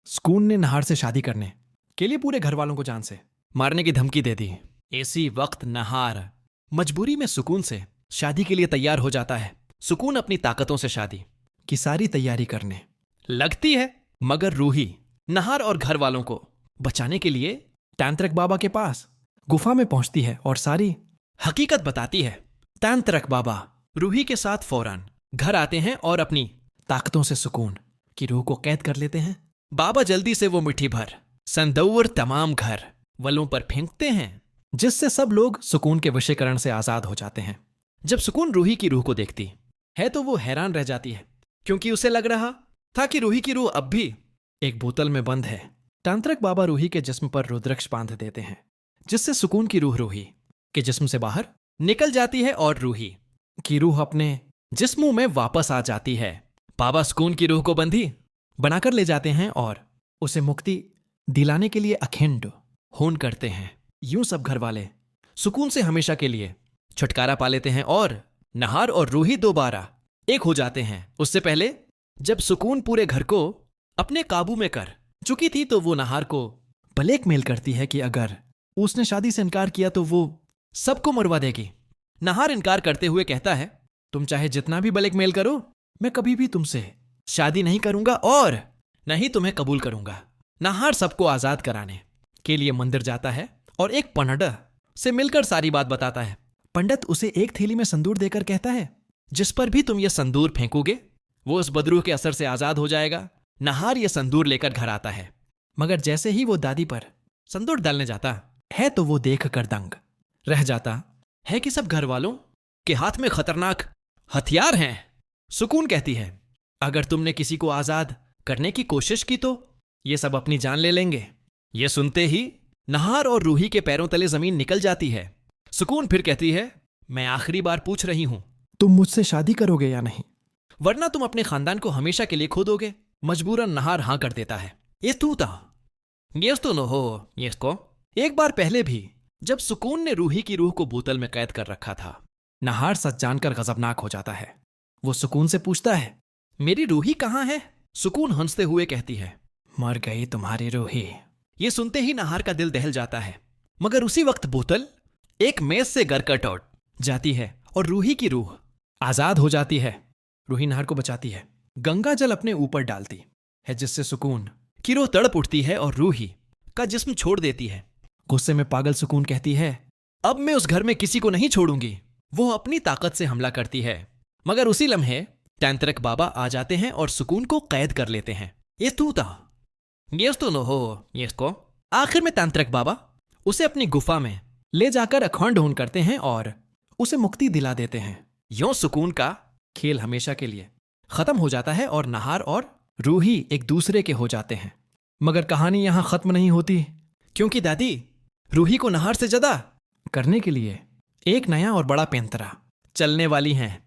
सुकून ने नहार से शादी करने के लिए पूरे घर वालों को जान से मारने की धमकी दे दी। इसी वक्त नहार मजबूरी में सुकून से शादी के लिए तैयार हो जाता है। सुकून अपनी ताकतों से शादी की सारी तैयारी करने लगती है, मगर रूही नहार और घर वालों को बचाने के लिए तांत्रिक बाबा के पास गुफा में पहुंचती है और सारी हकीकत बताती है। तांत्रिक बाबा रूही के साथ फौरन घर आते हैं और अपनी ताकतों से सुकून की रूह को कैद कर लेते हैं। बाबा जल्दी से वो मिट्टी भर संदूर तमाम घर वालों पर फेंकते हैं, जिससे सब लोग सुकून के वशीकरण से आजाद हो जाते हैं। जब सुकून रूही की रूह को देखती है तो वो हैरान रह जाती है, क्योंकि उसे लग रहा था कि रूही की रूह अब भी एक बोतल में बंद है। तांत्रिक बाबा रूही के जिस्म पर रुद्राक्ष बांध देते हैं, जिससे सुकून की रूह रूही के जिस्म से बाहर निकल जाती है और रूही की रूह अपने जिस्मों में वापस आ जाती है। बाबा सुकून की रूह को बंधी बनाकर ले जाते हैं और उसे मुक्ति दिलाने के लिए अखंड होन करते हैं। यूं सब घर वाले सुकून से हमेशा के लिए छुटकारा पा लेते हैं और नहार और रूही दोबारा एक हो जाते हैं। उससे पहले जब सुकून पूरे घर को अपने काबू में कर चुकी थी तो वो नहार को ब्लैकमेल करती है कि अगर उसने शादी से इनकार किया तो वो सबको मरवा देगी। नहार इनकार करते हुए कहता है, तुम चाहे जितना भी ब्लैकमेल करो, मैं कभी भी तुमसे शादी नहीं करूंगा और नहीं तुम्हें कबूल करूंगा। नहार सबको आजाद कराने के लिए मंदिर जाता है और एक पंडित से मिलकर सारी बात बताता है। पंडित उसे एक थैली में संदूर देकर कहता है, जिस पर भी तुम ये संदूर फेंकोगे वो उस बदरूह के असर से आजाद हो जाएगा। नहार ये संदूर लेकर घर आता है, मगर जैसे ही वो दादी पर संदूर डालने जाता है तो वो देख कर दंग रह जाता है कि सब घर वालों के हाथ में खतरनाक हथियार हैं। सुकून कहती है, अगर तुमने किसी को आजाद करने की कोशिश की तो ये सब अपनी जान ले लेंगे। ये सुनते ही नहार और रूही के पैरों तले जमीन निकल जाती है। सुकून फिर कहती है, मैं आखिरी बार पूछ रही हूं, तुम मुझसे शादी करोगे या नहीं, वरना तुम अपने खानदान को हमेशा के लिए खो दोगे। मजबूरन नहार हां कर देता है। ये तू था, ये तो न हो ये इसको। एक बार पहले भी जब सुकून ने रूही की रूह को बोतल में कैद कर रखा था, नहार सच जानकर गजबनाक हो जाता है। वो सुकून से पूछता है, मेरी रूही कहाँ है? सुकून हंसते हुए कहती है, मर गई तुम्हारी रूही। ये सुनते ही नहार का दिल दहल जाता है, मगर उसी वक्त बोतल एक मेज से गरकट उठ जाती है और रूही की रूह आजाद हो जाती है। रूही नहार को बचाती है, गंगा जल अपने ऊपर डालती है, जिससे सुकून की रूह तड़प उठती है और रूही का जिस्म छोड़ देती है। गुस्से में पागल सुकून कहती है, अब मैं उस घर में किसी को नहीं छोड़ूंगी। वो अपनी ताकत से हमला करती है, मगर उसी लम्हे तांत्रिक बाबा आ जाते हैं और सुकून को कैद कर लेते हैं। ये तू था, ये तो न हो ये इसको। आखिर में तांत्रिक बाबा उसे अपनी गुफा में ले जाकर अखंड होन करते हैं और उसे मुक्ति दिला देते हैं। यूं सुकून का खेल हमेशा के लिए खत्म हो जाता है और नहार और रूही एक दूसरे के हो जाते हैं। मगर कहानी यहां खत्म नहीं होती, क्योंकि दादी रूही को नहार से जुदा करने के लिए एक नया और बड़ा पैंतरा चलने वाली हैं।